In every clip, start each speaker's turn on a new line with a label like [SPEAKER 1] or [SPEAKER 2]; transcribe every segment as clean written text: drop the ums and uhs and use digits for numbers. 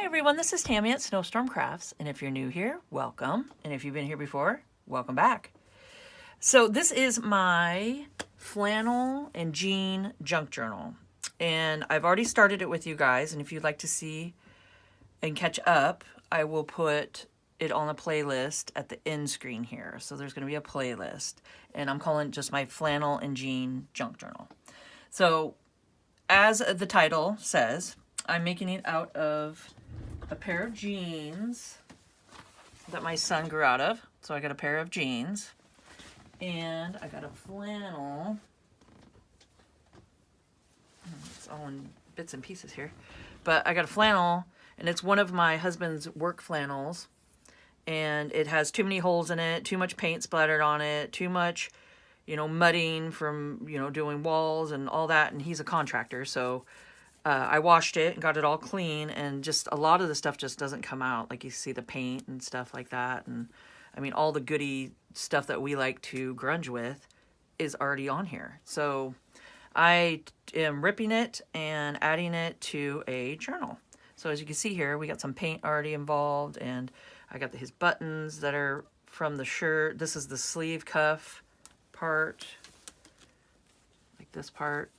[SPEAKER 1] Hi everyone, this is Tammy at Snowstorm Crafts, and if you're new here, welcome, and if you've been here before, welcome back. So this is my flannel and jean junk journal, and I've already started it with you guys, and if you'd like to see and catch up, I will put it on a playlist at the end screen here. So there's going to be a playlist, and I'm calling it just my flannel and jean junk journal. So as the title says, I'm making it out of a pair of jeans that my son grew out of. So I got a pair of jeans, and I got a flannel. It's all in bits and pieces here. But I got a flannel, and it's one of my husband's work flannels. And it has too many holes in it, too much paint splattered on it, too much, mudding from, doing walls and all that. And he's a contractor, so I washed it and got it all clean, and just a lot of the stuff just doesn't come out. Like you see the paint and stuff like that. And I mean, all the goody stuff that we like to grunge with is already on here. So I am ripping it and adding it to a journal. So as you can see here, we got some paint already involved, and I got his buttons that are from the shirt. This is the sleeve cuff part, like this part.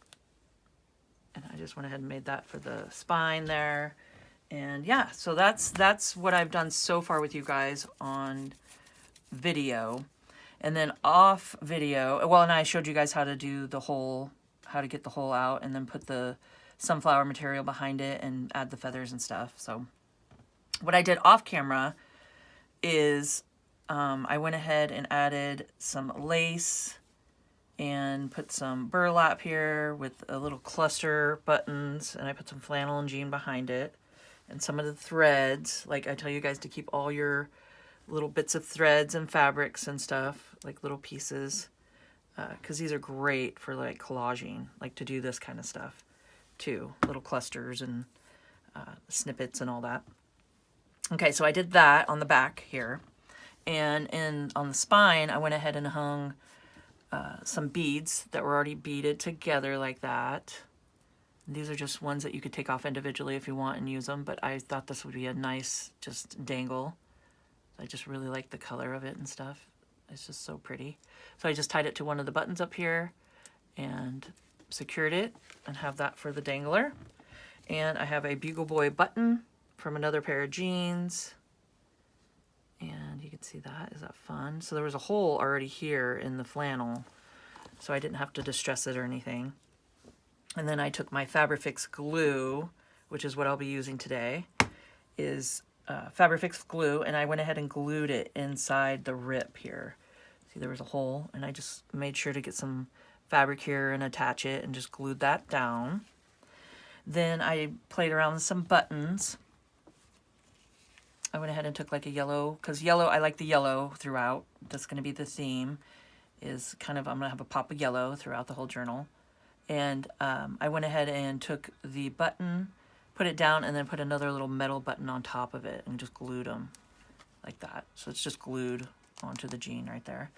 [SPEAKER 1] And I just went ahead and made that for the spine there. And yeah, so that's what I've done so far with you guys on video. And then off video, well, and I showed you guys how to do the hole, how to get the hole out, and then put the sunflower material behind it and add the feathers and stuff. So what I did off camera is I went ahead and added some lace and put some burlap here with a little cluster buttons, and I put some flannel and jean behind it, and some of the threads. Like I tell you guys to keep all your little bits of threads and fabrics and stuff, like little pieces, because these are great for like collaging, like to do this kind of stuff too, little clusters and snippets and all that. Okay, so I did that on the back here, and on the spine I went ahead and hung some beads that were already beaded together like that. These are just ones that you could take off individually if you want and use them, but I thought this would be a nice just dangle. I just really like the color of it and stuff. It's just so pretty. So I just tied it to one of the buttons up here and secured it and have that for the dangler. And I have a Bugle Boy button from another pair of jeans. And you can see that. Is that fun? So there was a hole already here in the flannel, so I didn't have to distress it or anything. And then I took my Fabrifix glue, which is what I'll be using today, is Fabrifix glue, and I went ahead and glued it inside the rip here. See, there was a hole, and I just made sure to get some fabric here and attach it and just glued that down. Then I played around with some buttons. I went ahead and took like a yellow, because yellow, I like the yellow throughout. That's going to be the theme, is kind of, I'm going to have a pop of yellow throughout the whole journal. And I went ahead and took the button, put it down, and then put another little metal button on top of it and just glued them like that. So it's just glued onto the jean right there.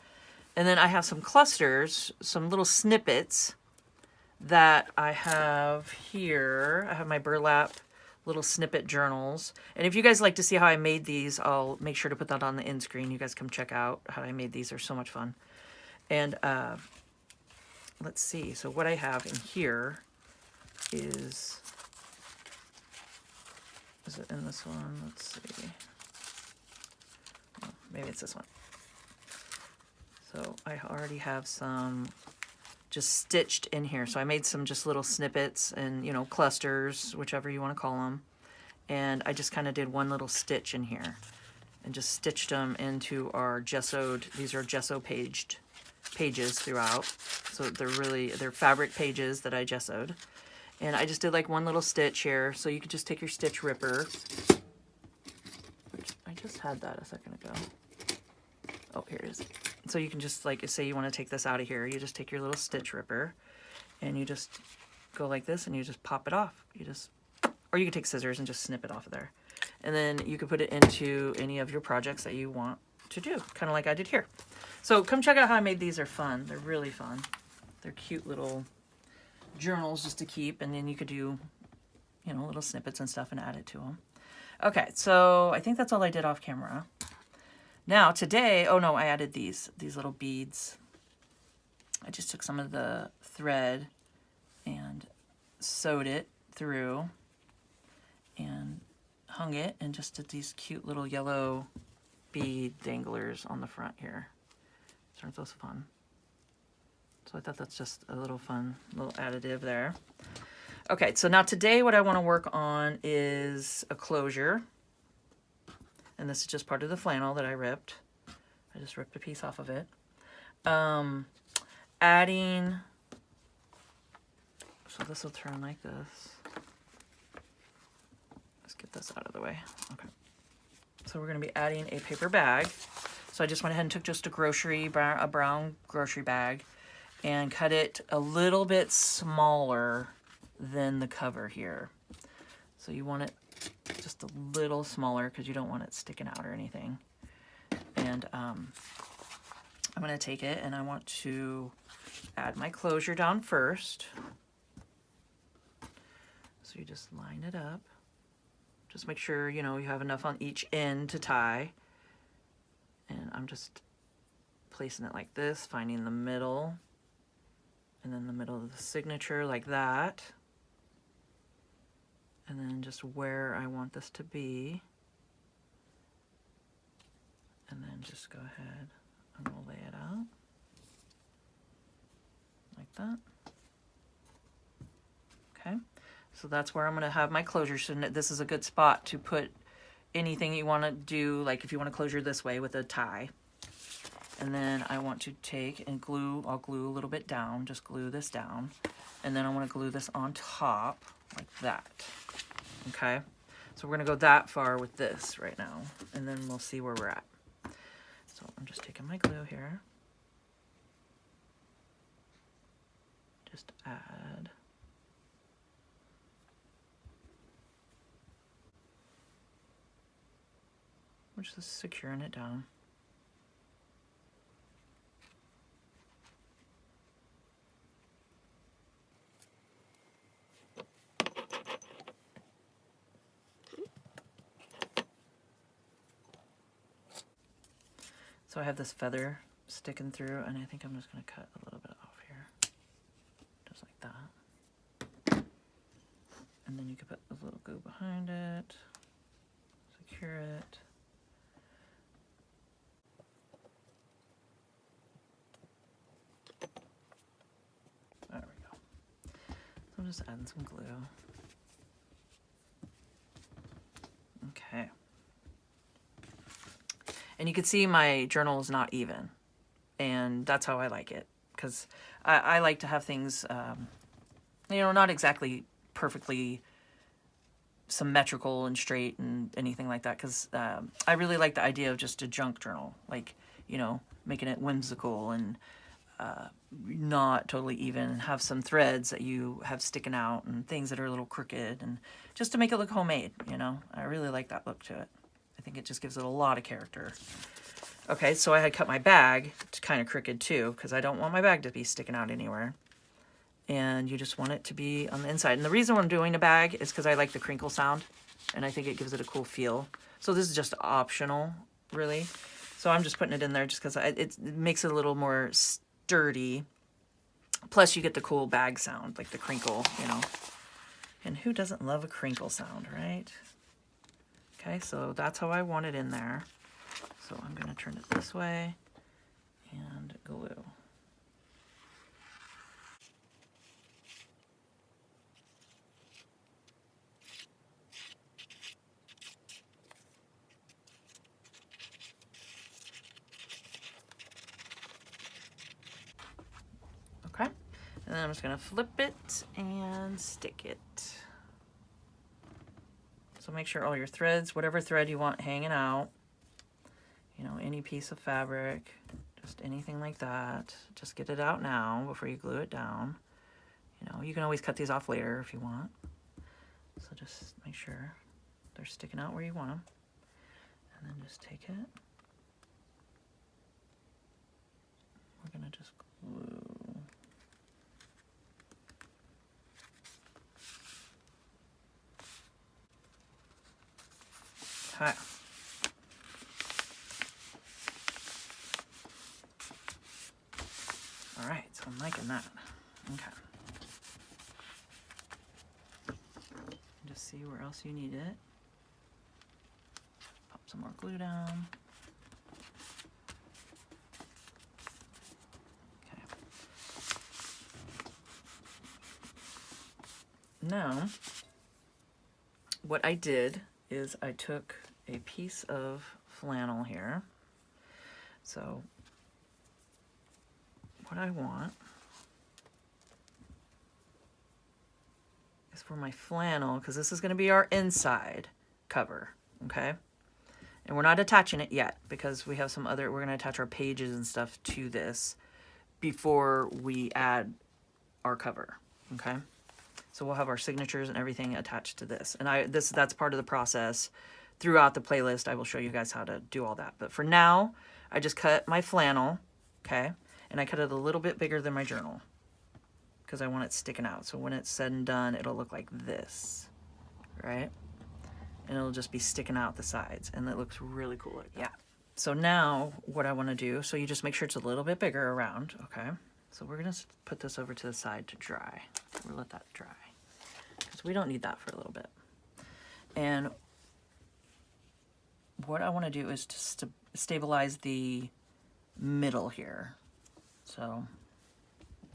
[SPEAKER 1] And then I have some clusters, some little snippets that I have here. I have my burlap little snippet journals. And if you guys like to see how I made these, I'll make sure to put that on the end screen. You guys come check out how I made these. They're so much fun. And let's see. So what I have in here is it in this one? Let's see. Oh, maybe it's this one. So I already have some just stitched in here. So I made some just little snippets and, clusters, whichever you want to call them. And I just kind of did one little stitch in here and just stitched them into our gessoed, these are gesso pages throughout. So they're fabric pages that I gessoed. And I just did like one little stitch here. So you could just take your stitch ripper, which I just had that a second ago. Oh, here it is. So you can just, like, say you want to take this out of here, you just take your little stitch ripper and you just go like this and you just pop it off. Or you can take scissors and just snip it off of there. And then you can put it into any of your projects that you want to do, kind of like I did here. So come check out how I made these. They're fun. They're really fun. They're cute little journals just to keep, and then you could do, little snippets and stuff and add it to them. Okay, so I think that's all I did off camera. Now today, oh no, I added these little beads. I just took some of the thread and sewed it through and hung it, and just did these cute little yellow bead danglers on the front here. So aren't those fun? So I thought that's just a little fun little additive there. Okay, so now today what I want to work on is a closure. And this is just part of the flannel that I ripped. I just ripped a piece off of it. Adding, so this will turn like this. Let's get this out of the way. Okay. So we're going to be adding a paper bag. So I just went ahead and took just a brown grocery bag and cut it a little bit smaller than the cover here. So you want it just a little smaller because you don't want it sticking out or anything. And I'm going to take it and I want to add my closure down first. So you just line it up. Just make sure, you know, you have enough on each end to tie. And I'm just placing it like this, finding the middle, and then the middle of the signature like that. And then just where I want this to be. And then just go ahead and we'll lay it out like that. Okay, so that's where I'm going to have my closure. So this is a good spot to put anything you want to do, like if you want to closure this way with a tie. And then I want to take and glue, I'll glue a little bit down, just glue this down. And then I want to glue this on top like that. Okay, so we're going to go that far with this right now, and then we'll see where we're at. So I'm just taking my glue here. Just add. We're just securing it down. So I have this feather sticking through, and I think I'm just going to cut a little bit off here. Just like that. And then you can put a little glue behind it, secure it. There we go. So I'm just adding some glue. Okay. And you can see my journal is not even, and that's how I like it, because I like to have things, you know, not exactly perfectly symmetrical and straight and anything like that, because I really like the idea of just a junk journal, like, you know, making it whimsical and not totally even, and have some threads that you have sticking out and things that are a little crooked, and just to make it look homemade, you know. I really like that look to it. I think it just gives it a lot of character. Okay, so I had cut my bag to kind of crooked too, because I don't want my bag to be sticking out anywhere. And you just want it to be on the inside. And the reason I'm doing a bag is because I like the crinkle sound, and I think it gives it a cool feel. So this is just optional, really. So I'm just putting it in there just because it makes it a little more sturdy. Plus you get the cool bag sound, like the crinkle, you know. And who doesn't love a crinkle sound, right? Okay, so that's how I want it in there. So I'm going to turn it this way and glue. Okay, and then I'm just going to flip it and stick it. So make sure all your threads, whatever thread you want hanging out, you know, any piece of fabric, just anything like that, just get it out now before you glue it down. You know, you can always cut these off later if you want. So just make sure they're sticking out where you want them. And then just take it. We're going to just glue. Okay. All right, so I'm liking that. Okay. Just see where else you need it. Pop some more glue down. Okay. Now, what I did is I took a piece of flannel here. So what I want is for my flannel, because this is going to be our inside cover, okay? And we're not attaching it yet because we have some other, we're going to attach our pages and stuff to this before we add our cover, okay? So we'll have our signatures and everything attached to this. And that's part of the process. Throughout the playlist, I will show you guys how to do all that. But for now, I just cut my flannel, okay? And I cut it a little bit bigger than my journal because I want it sticking out. So when it's said and done, it'll look like this, right? And it'll just be sticking out the sides. And it looks really cool like that. Yeah. So now what I want to do, so you just make sure it's a little bit bigger around, okay? So we're going to put this over to the side to dry. We'll let that dry because we don't need that for a little bit. And what I want to do is to stabilize the middle here. So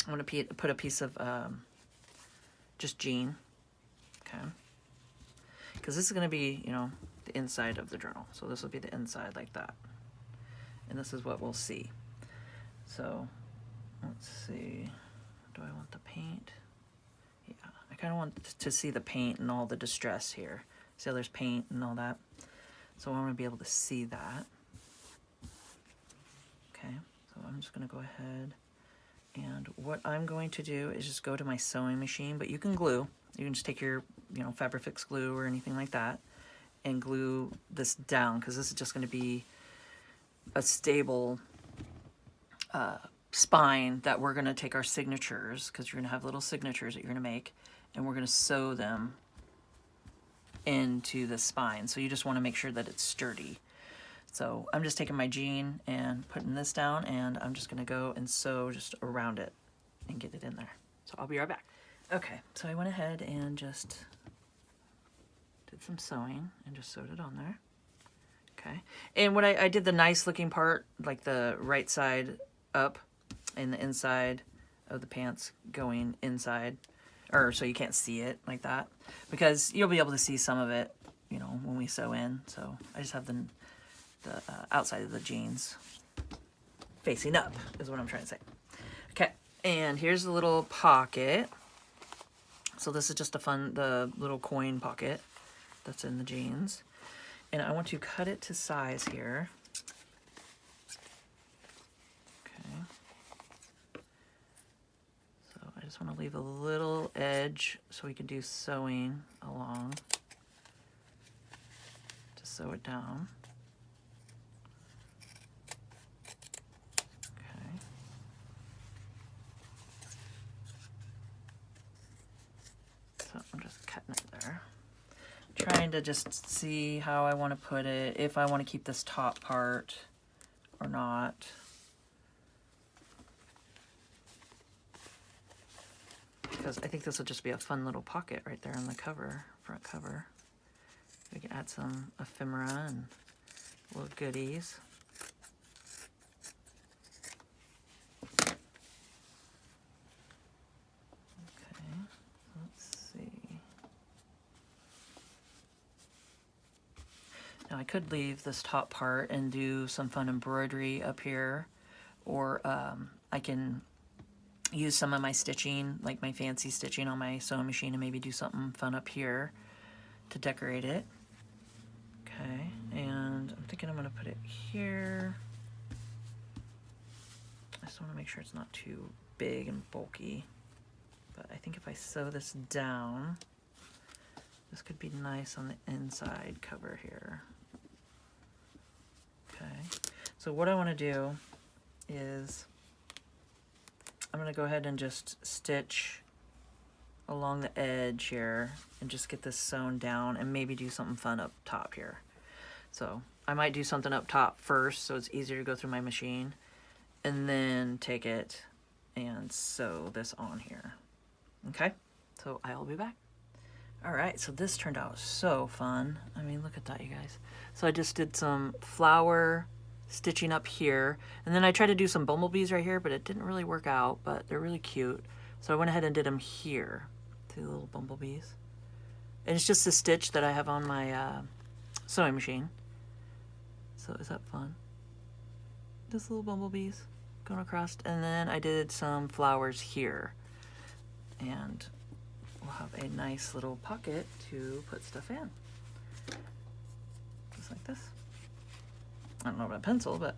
[SPEAKER 1] I'm going to put a piece of just jean, okay? Because this is going to be, you know, the inside of the journal. So this will be the inside like that. And this is what we'll see. So let's see. Do I want the paint? Yeah, I kind of want to see the paint and all the distress here. See how there's paint and all that? So I want to be able to see that. Okay, so I'm just going to go ahead. And what I'm going to do is just go to my sewing machine, but you can glue. You can just take your, you know, Fabrifix glue or anything like that and glue this down because this is just going to be a stable spine that we're going to take our signatures, because you're going to have little signatures that you're going to make, and we're going to sew them into the spine. So you just want to make sure that it's sturdy. So I'm just taking my jean and putting this down, and I'm just going to go and sew just around it and get it in there. So I'll be right back. Okay, so I went ahead and just did some sewing and just sewed it on there. Okay, and what I did the nice looking part, like the right side up and the inside of the pants going inside, or so you can't see it like that, because you'll be able to see some of it, you know, when we sew in. So I just have the outside of the jeans facing up is what I'm trying to say. Okay, and here's the little pocket. So this is just the little coin pocket that's in the jeans. And I want to cut it to size here. Okay. So I just want to leave a little edge so we can do sewing along to sew it down. Okay. So I'm just cutting it there. Trying to just see how I want to put it, if I want to keep this top part or not. Because I think this will just be a fun little pocket right there on the cover, front cover. We can add some ephemera and little goodies. Okay, let's see. Now I could leave this top part and do some fun embroidery up here, or I can use some of my stitching, like my fancy stitching on my sewing machine, and maybe do something fun up here to decorate it. Okay, and I'm thinking I'm going to put it here. I just want to make sure it's not too big and bulky. But I think if I sew this down, this could be nice on the inside cover here. Okay, so what I want to do is I'm going to go ahead and just stitch along the edge here and just get this sewn down and maybe do something fun up top here. So I might do something up top first so it's easier to go through my machine, and then take it and sew this on here. Okay, so I'll be back. All right, so this turned out so fun. I mean, look at that, you guys. So I just did some flower stitching up here, and then I tried to do some bumblebees right here, but it didn't really work out, but they're really cute. So I went ahead and did them here. See the little bumblebees? And it's just a stitch that I have on my sewing machine. So is that fun? Just little bumblebees going across. And then I did some flowers here. And we'll have a nice little pocket to put stuff in. Just like this. I don't know about a pencil, but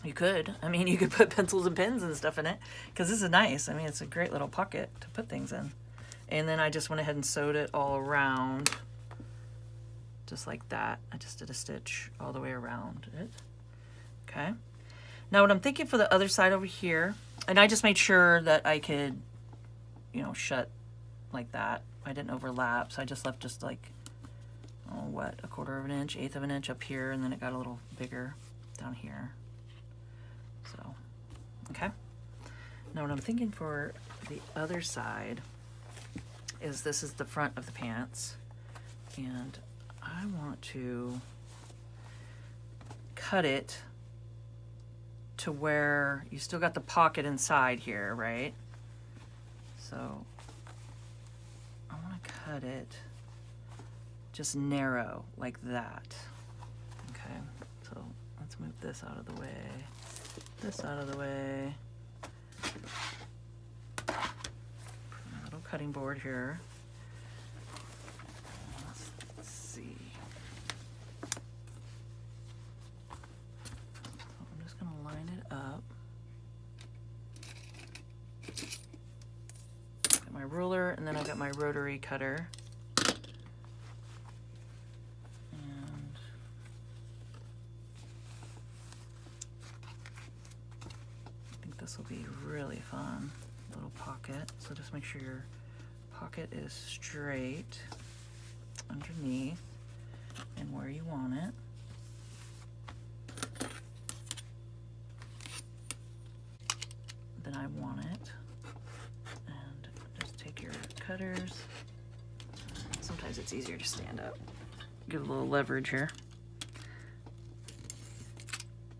[SPEAKER 1] you could. I mean, you could put pencils and pens and stuff in it, because this is nice. I mean, it's a great little pocket to put things in. And then I just went ahead and sewed it all around, just like that. I just did a stitch all the way around it. Okay. Now what I'm thinking for the other side over here, and I just made sure that I could, you know, shut like that. I didn't overlap, so I just left just like, oh, what, 1/4 of an inch, 1/8 of an inch up here, and then it got a little bigger down here. So, okay. Now what I'm thinking for the other side is this is the front of the pants, and I want to cut it to where you still got the pocket inside here, right? So I want to cut it just narrow like that. Okay, so let's move this out of the way, this out of the way. Put my little cutting board here. Let's see. So I'm just gonna line it up. Got my ruler, and then I got my rotary cutter. And I think this will be really fun. Little pocket. So just make sure your pocket is straight underneath and where you want it. Then I want it, and just take your cutters. Sometimes it's easier to stand up. Give a little leverage here.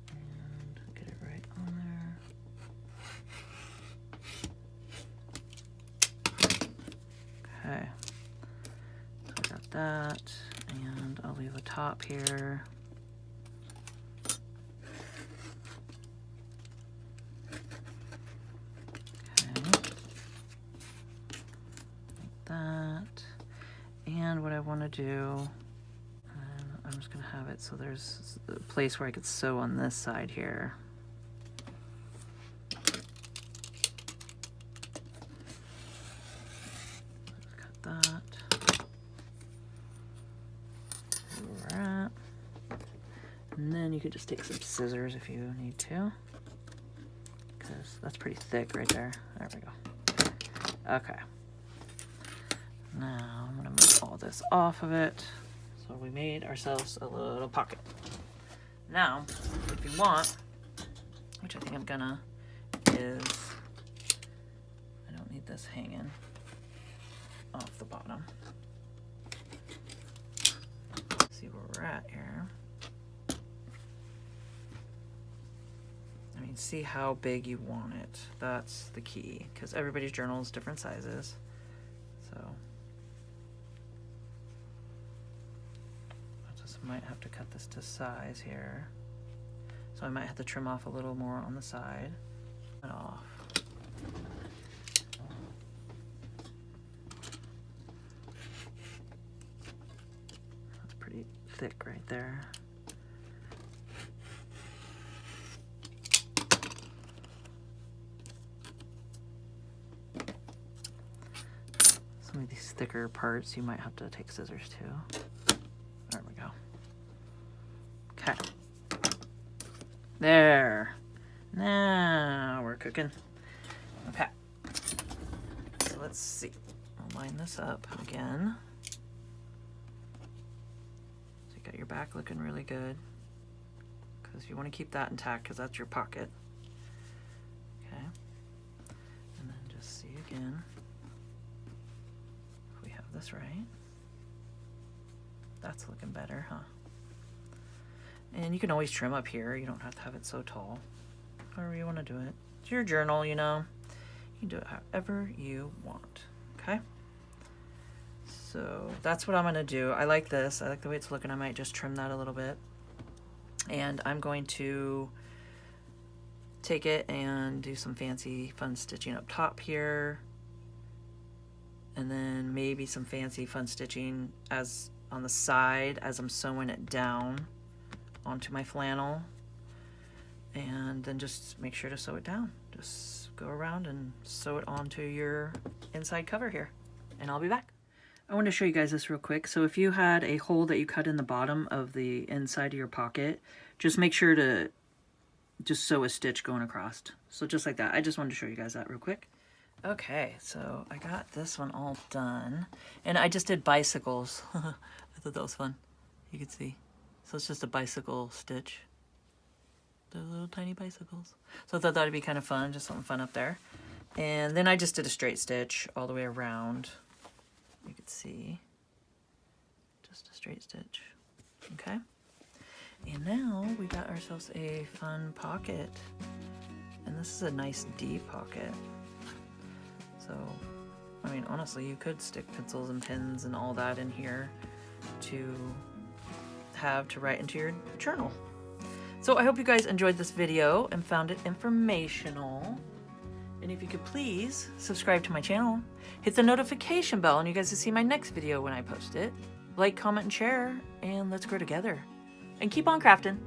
[SPEAKER 1] And get it right on there. Okay. So I got that, and I'll leave a top here. And what I want to do, I'm just going to have it so there's a place where I could sew on this side here. Just cut that. Where we're at. And then you could just take some scissors if you need to, because that's pretty thick right there. There we go. Okay. Now I'm going to move all this off of it. So we made ourselves a little pocket. Now, if you want, which I think I'm gonna, is I don't need this hanging off the bottom. Let's see where we're at here. I mean, see how big you want it. That's the key, because everybody's journal is different sizes. So might have to cut this to size here. So I might have to trim off a little more on the side. Cut off. That's pretty thick right there. Some of these thicker parts you might have to take scissors too. There we go. Okay. There. Now we're cooking. Okay. So let's see. I'll line this up again. So you Got your back looking really good, because you want to keep that intact because that's your pocket. Okay. And then just see again if we have this right. That's looking better, huh? And you can always trim up here. You don't have to have it so tall. However you want to do it. It's your journal, you know. You can do it however you want. Okay? So that's what I'm going to do. I like this. I like the way it's looking. I might just trim that a little bit. And I'm going to take it and do some fancy fun stitching up top here. And then maybe some fancy fun stitching as on the side as I'm sewing it down onto my flannel. And then just make sure to sew it down. Just go around and sew it onto your inside cover here. And I'll be back. I want to show you guys this real quick. So if you had a hole that you cut in the bottom of the inside of your pocket, just make sure to just sew a stitch going across. So just like that. I just wanted to show you guys that real quick. Okay, so I got this one all done. And I just did bicycles. I thought that was fun. You can see. So it's just a bicycle stitch. They're little tiny bicycles. So I thought that would be kind of fun, just something fun up there. And then I just did a straight stitch all the way around. You can see. Just a straight stitch. Okay. And now we got ourselves a fun pocket. And this is a nice deep pocket. So, I mean, honestly, you could stick pencils and pens and all that in here to have to write into your journal. So I hope you guys enjoyed this video and found it informational. And if you could please subscribe to my channel, hit the notification bell, and you guys will see my next video when I post it. Like, comment, and share, and let's grow together. And keep on crafting.